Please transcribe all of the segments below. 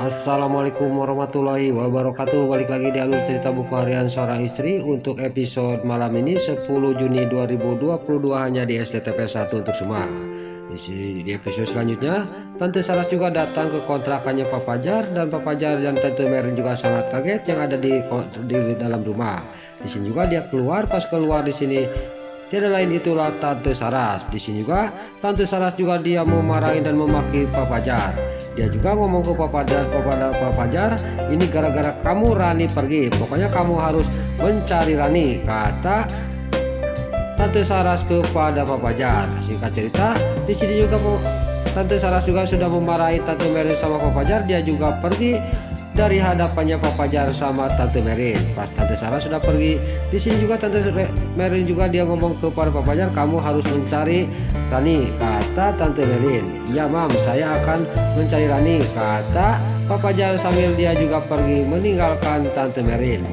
Assalamualaikum warahmatullahi wabarakatuh. Balik lagi di alur cerita buku harian seorang istri untuk episode malam ini 10 Juni 2022 hanya di STTP 1 untuk semua. Di episode selanjutnya, Tante Saras juga datang ke kontrakannya Pak Pajar, dan Pak Pajar dan Tante Merin juga sangat kaget yang ada di dalam rumah. Di sini juga dia keluar, pas keluar di sini tiada lain itulah Tante Saras. Di sini juga Tante Saras juga dia memarahi dan memaki Pak Pajar. Dia juga ngomong ke Pak Pajar, ini gara-gara kamu Rani pergi, pokoknya kamu harus mencari Rani, kata Tante Saras kepada Pak Pajar. Singkat cerita, di sini juga Tante Saras juga sudah memarahi Tante Merin sama Pak Pajar. Dia juga pergi dari hadapannya Pak Pajar sama Tante Merin. Pas Tante Saras sudah pergi, di sini juga Tante Merin juga dia ngomong kepada Pak Pajar, kamu harus mencari Rani, kata Tante Merin. Iya mam, saya akan mencari Rani, kata Pak Pajar sambil dia juga pergi meninggalkan Tante Merin.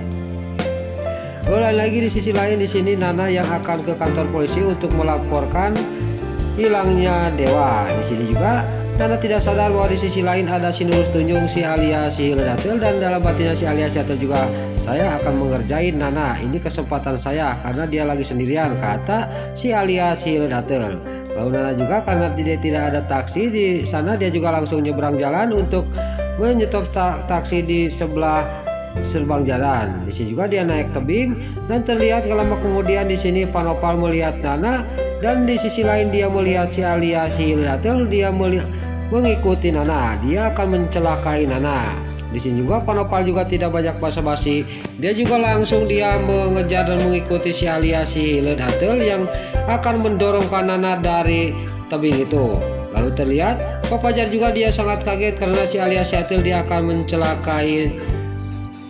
Lain lagi di sisi lain, di sini Nana yang akan ke kantor polisi untuk melaporkan hilangnya Dewa. Di sini juga Nana tidak sadar bahwa di sisi lain ada si Nurus Tunjung, si alias si Hildatil, dan dalam batinnya si alias Yatil juga, saya akan mengerjain Nana, ini kesempatan saya karena dia lagi sendirian, kata si alias si Hildatil. Lalu Nana juga karena dia tidak ada taksi di sana, dia juga langsung nyebrang jalan untuk menyetop taksi di sebelah serbang jalan. Di sini juga dia naik tebing dan terlihat lama kemudian di sini Panopal melihat Nana, dan di sisi lain dia melihat si alias si Hildatil, dia mengikuti Nana, dia akan mencelakai Nana. Di sini juga Panopal juga tidak banyak basa-basi, dia juga langsung dia mengejar dan mengikuti si alias si Hildatil yang akan mendorongkan Nana dari tebing itu. Lalu terlihat Pak Pajar juga dia sangat kaget karena si alias Yatil dia akan mencelakai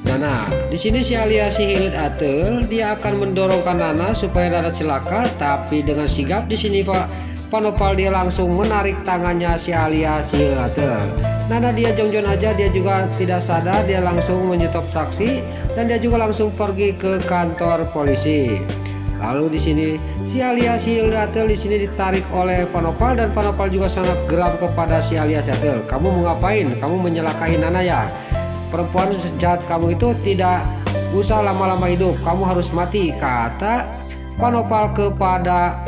Nana. Di sini si alias si Hildatil dia akan mendorongkan Nana supaya Nana celaka, tapi dengan sigap di sini Pak Panopal dia langsung menarik tangannya si alias si Hildatil. Nana dia jongjon aja, dia juga tidak sadar, dia langsung menyetop saksi dan dia juga langsung pergi ke kantor polisi. Lalu di sini si alias si Hildatil di sini ditarik oleh Panopal, dan Panopal juga sangat geram kepada si alias Yatil. Kamu mau ngapain? Kamu menyelakai Nana ya? Perempuan sejahat kamu itu tidak usah lama-lama hidup, kamu harus mati, kata Panopal kepada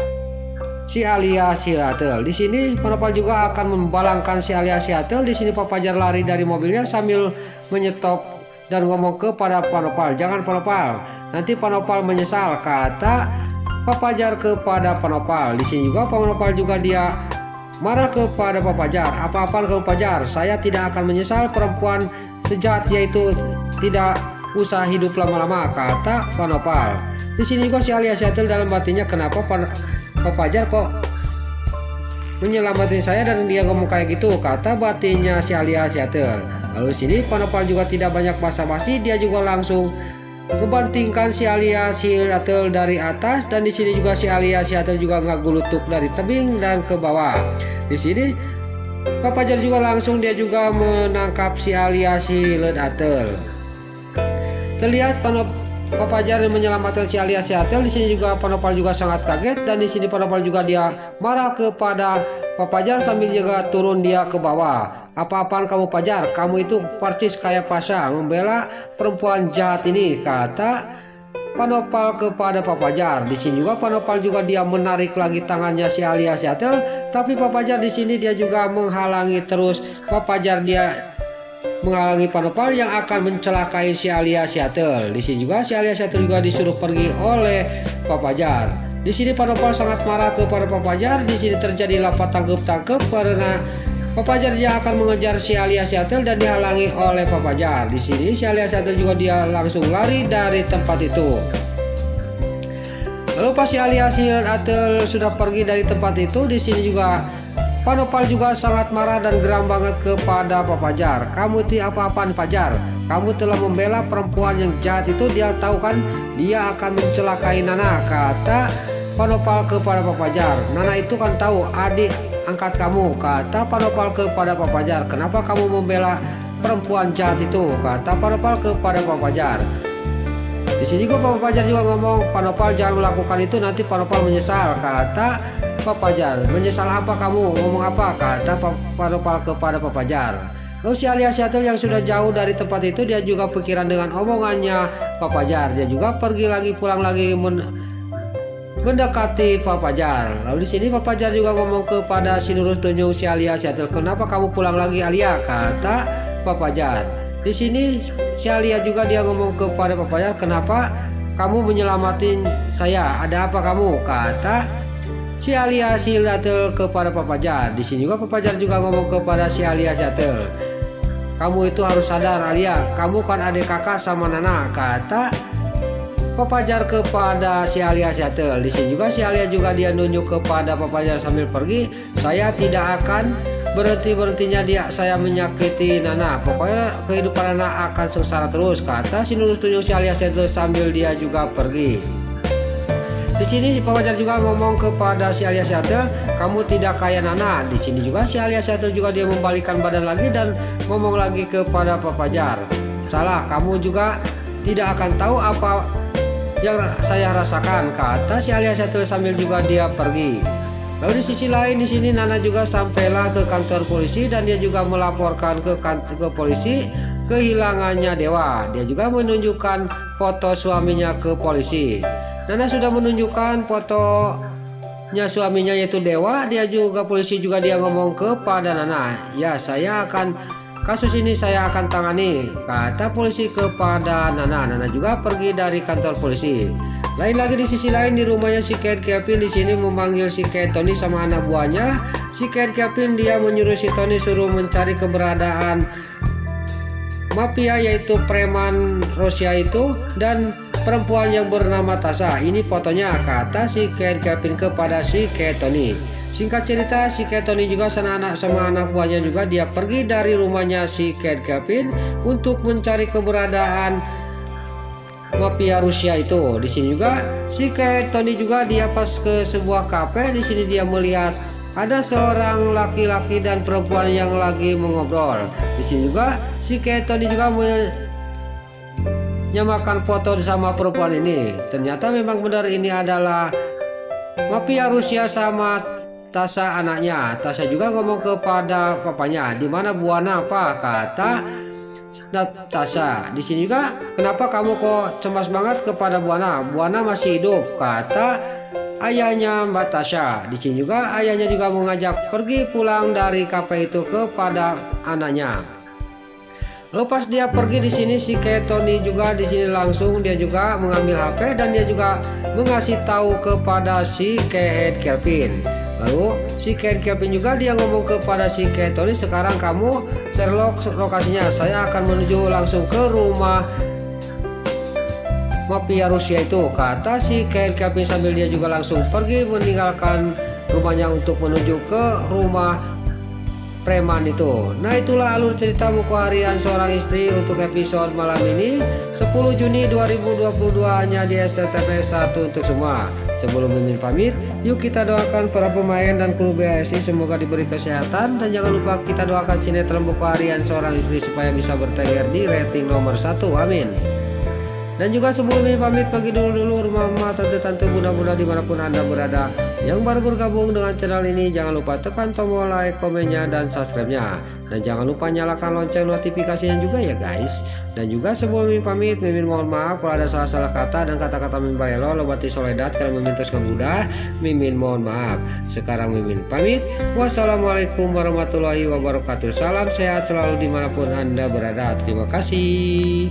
si alias Hildatil. Di sini Panopal juga akan membalangkan si alias Hildatil. Di sini Pak Pajar lari dari mobilnya sambil menyetop dan ngomong kepada Panopal, jangan Panopal, nanti Panopal menyesal, kata Pak Pajar kepada Panopal. Di sini juga Panopal juga dia marah kepada Pak Pajar, apa-apaan kamu Pajar, saya tidak akan menyesal, perempuan sejahat yaitu tidak usah hidup lama-lama, kata Panopal. Di sini juga si alias Yatil dalam batinnya, kenapa Pak Pajar kok menyelamatin saya dan dia ngomong kayak gitu, kata batinnya si alias Yatil. Lalu di sini Panopal juga tidak banyak basa-basi, dia juga langsung ngebantingkan si alias si Hildatil dari atas, dan di sini juga si alias Yatil juga ngagulutuk dari tebing dan ke bawah. Di sini Pak Pajar juga langsung dia juga menangkap si alias si Hildatil. Terlihat Pak Pajar menyelamatkan si alias Yatil. Di sini juga Panopal juga sangat kaget, dan di sini Panopal juga dia marah kepada Pak Pajar sambil juga turun dia ke bawah. Apa-apaan kamu Pajar? Kamu itu persis kayak Pasha membela perempuan jahat ini, kata Panopal kepada Pak Pajar. Di sini juga Panopal juga dia menarik lagi tangannya si alias Yatil, tapi Pak Pajar di sini dia juga menghalangi terus. Pak Pajar dia menghalangi Panopal yang akan mencelakai si alias Yatil. Di sini juga si alias Yatil juga disuruh pergi oleh Pak Pajar. Di sini Panopal sangat marah kepada Pak Pajar. Di sini terjadi lapak tangkep-tangkep karena Pak Pajar dia akan mengejar si alias Yatil dan dihalangi oleh Pak Pajar. Di sini si alias Yatil juga dia langsung lari dari tempat itu. Lalu pas si alias Yatil sudah pergi dari tempat itu, di sini juga Panopal juga sangat marah dan geram banget kepada Pak Pajar. Kamu itu apa-apaan Pajar? Kamu telah membela perempuan yang jahat itu, dia tahu kan dia akan mencelakai Nana, kata Panopal kepada Pak Pajar. Nana itu kan tahu adik angkat kamu, kata Panopal kepada Pak Pajar. Kenapa kamu membela perempuan jahat itu, kata Panopal kepada Pak Pajar. Di sini juga Pak Pajar juga ngomong, Panopal jangan melakukan itu, nanti Panopal menyesal, kata Pak Pajar. Menyesal apa kamu? Ngomong apa? Kata Panopal kepada Pak Pajar. Lalu si Alia Syatil yang sudah jauh dari tempat itu, dia juga pikiran dengan omongannya Pak Fajar. Dia juga pergi lagi, pulang lagi mendekati Pak Fajar. Lalu di sini Pak Fajar juga ngomong kepada si Nurul Tunjung si Alia Syatil, "Kenapa kamu pulang lagi Alia?" kata Pak Fajar. Di sini si Alia juga dia ngomong kepada Pak Fajar, "Kenapa kamu menyelamatin saya? Ada apa kamu?" kata si Alia Syatil kepada Pak Fajar. Di sini juga Pak Fajar juga ngomong kepada si Alia Syatil, "Kamu itu harus sadar Alia, kamu kan adik kakak sama Nana," kata Pak Fajar kepada si Alia Syatil. Di sini juga si Alia juga dia nunjuk kepada Pak Fajar sambil pergi, "Saya tidak akan berhentinya saya menyakiti Nana. Pokoknya kehidupan Nana akan sengsara terus," kata si Nurul Tunjung si Alia Syatil sambil dia juga pergi. Di sini Pak Fajar juga ngomong kepada si Alia Syatil, "Kamu tidak kayak Nana." Di sini juga si Alia Syatil juga dia membalikkan badan lagi dan ngomong lagi kepada Pak Fajar, "Salah, kamu juga tidak akan tahu apa yang saya rasakan," kata si Alia Syatil sambil juga dia pergi. Lalu di sisi lain di sini Nana juga sampailah ke kantor polisi dan dia juga melaporkan ke polisi kehilangannya Dewa. Dia juga menunjukkan foto suaminya ke polisi. Nana sudah menunjukkan fotonya suaminya yaitu Dewa. Dia juga polisi juga dia ngomong kepada Nana, "Ya, kasus ini saya akan tangani," kata polisi kepada Nana. Nana juga pergi dari kantor polisi. Lain lagi di sisi lain di rumahnya si Ken Kevin di sini memanggil si Ken Tony sama anak buahnya. Si Ken Kevin dia menyuruh si Tony suruh mencari keberadaan mafia yaitu preman Rusia itu dan perempuan yang bernama Tasha. "Ini fotonya," kata si Ken Kevin kepada si Ken Tony. Singkat cerita si Ken Tony juga sama anak buahnya juga dia pergi dari rumahnya si Ken Kevin untuk mencari keberadaan mafia Rusia itu. Di sini juga si Ken Tony juga dia pas ke sebuah kafe. Di sini dia melihat ada seorang laki-laki dan perempuan yang lagi mengobrol. Di sini juga si Ken Tony juga menyamakan foto sama perempuan ini. Ternyata memang benar ini adalah mafia Rusia sama Tasha anaknya. Tasha juga ngomong kepada papanya, "Di mana Buana, Pak?" kata Tasha. Di sini juga, "Kenapa kamu kok cemas banget kepada Buana? Buana masih hidup," kata ayahnya Mbak Tasha. Di sini juga ayahnya juga mengajak pergi pulang dari kafe itu kepada anaknya. Lepas dia pergi di sini si Ken Tony juga di sini langsung dia juga mengambil HP dan dia juga mengasih tahu kepada si Ken Kevin. Lalu si Ken Kevin juga dia ngomong kepada si Ken Tony, "Sekarang kamu Sherlock lokasinya, saya akan menuju langsung ke rumah mafia Rusia itu," kata si Ken Kevin sambil dia juga langsung pergi meninggalkan rumahnya untuk menuju ke rumah preman itu. Nah, itulah alur cerita buku harian seorang istri untuk episode malam ini 10 Juni 2022 hanya di STTP 1 untuk semua. Sebelum Mimin pamit, yuk kita doakan para pemain dan kru BSI semoga diberi kesehatan, dan jangan lupa kita doakan sinetron buku harian seorang istri supaya bisa bertengger di rating nomor 1. Amin. Dan juga sebelum Mimin pamit, bagi dulu mama, tante, bunda dimanapun Anda berada yang baru bergabung dengan channel ini, jangan lupa tekan tombol like, komennya, dan subscribe-nya. Dan jangan lupa nyalakan lonceng notifikasinya juga ya guys. Dan juga sebelum Mimin pamit, Mimin mohon maaf kalau ada salah-salah kata dan kata-kata Mimin balelo, lobati soledat karena Mimin terus kemudah. Mimin mohon maaf. Sekarang Mimin pamit. Wassalamualaikum warahmatullahi wabarakatuh. Salam sehat selalu dimanapun Anda berada. Terima kasih.